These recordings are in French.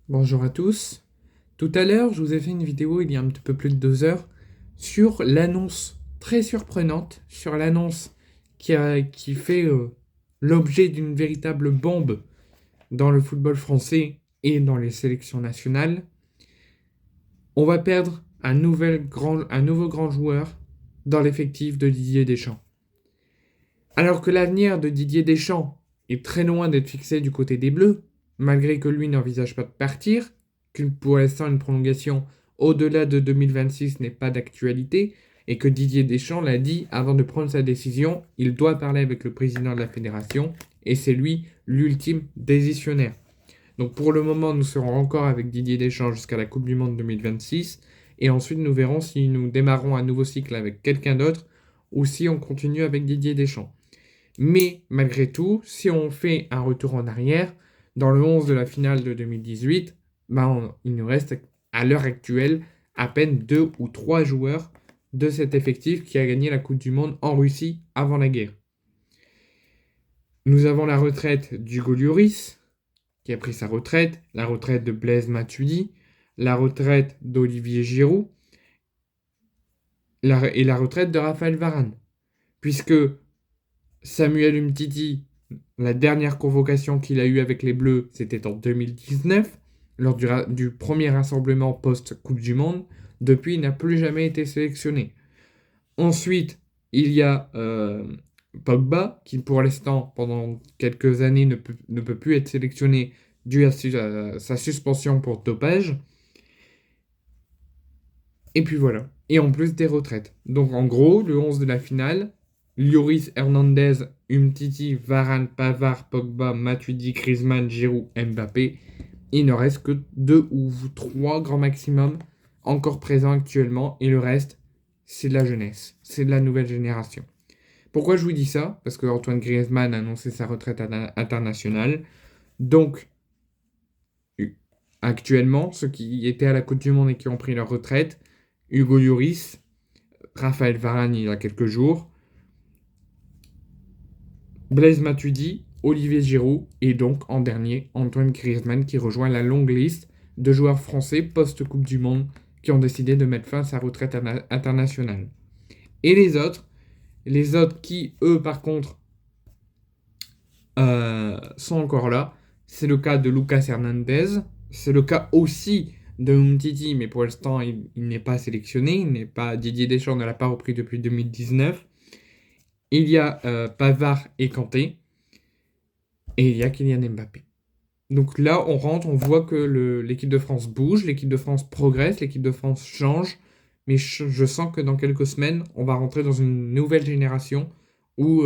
Bonjour à tous. Tout à l'heure, je vous ai fait une vidéo il y a un petit peu plus de 2 heures sur l'annonce très surprenante, sur l'annonce qui fait l'objet d'une véritable bombe dans le football français et dans les sélections nationales. On va perdre un nouveau grand joueur dans l'effectif de Didier Deschamps. Alors que l'avenir de Didier Deschamps est très loin d'être fixé du côté des Bleus, malgré que lui n'envisage pas de partir, que pour l'instant une prolongation au-delà de 2026 n'est pas d'actualité, et que Didier Deschamps l'a dit avant de prendre sa décision, il doit parler avec le président de la fédération, et c'est lui l'ultime décisionnaire. Donc pour le moment, nous serons encore avec Didier Deschamps jusqu'à la Coupe du Monde 2026, et ensuite nous verrons si nous démarrons un nouveau cycle avec quelqu'un d'autre, ou si on continue avec Didier Deschamps. Mais malgré tout, si on fait un retour en arrière, dans le 11 de la finale de 2018, il nous reste à l'heure actuelle à peine 2 ou 3 joueurs de cet effectif qui a gagné la Coupe du Monde en Russie avant la guerre. Nous avons la retraite d'Hugo Lloris, qui a pris sa retraite, la retraite de Blaise Matuidi, la retraite d'Olivier Giroud et la retraite de Raphaël Varane. Puisque Samuel Umtiti, la dernière convocation qu'il a eue avec les Bleus, c'était en 2019, lors du premier rassemblement post-Coupe du Monde. Depuis, il n'a plus jamais été sélectionné. Ensuite, il y a Pogba, qui pour l'instant, pendant quelques années, ne peut plus être sélectionné dû à sa suspension pour dopage. Et puis voilà. Et en plus des retraites. Donc en gros, le 11 de la finale, Lloris, Hernandez, Umtiti, Varane, Pavard, Pogba, Matuidi, Griezmann, Giroud, Mbappé. Il ne reste que 2 ou 3 grands maximum encore présents actuellement. Et le reste, c'est de la jeunesse. C'est de la nouvelle génération. Pourquoi je vous dis ça? Parce que Antoine Griezmann a annoncé sa retraite internationale. Donc, actuellement, ceux qui étaient à la Coupe du Monde et qui ont pris leur retraite, Hugo Lloris, Raphaël Varane il y a quelques jours, Blaise Matuidi, Olivier Giroud et donc en dernier Antoine Griezmann qui rejoint la longue liste de joueurs français post-Coupe du Monde qui ont décidé de mettre fin à sa retraite internationale. Et les autres qui, eux, par contre, sont encore là, c'est le cas de Lucas Hernandez, c'est le cas aussi de Umtiti, mais pour l'instant, il n'est pas sélectionné, Didier Deschamps ne l'a pas repris depuis 2019. Il y a Pavard et Kanté, et il y a Kylian Mbappé. Donc là, on voit que l'équipe de France bouge, l'équipe de France progresse, l'équipe de France change, mais je sens que dans quelques semaines, on va rentrer dans une nouvelle génération où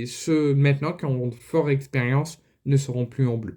ceux maintenant qui ont fort expérience ne seront plus en bleu.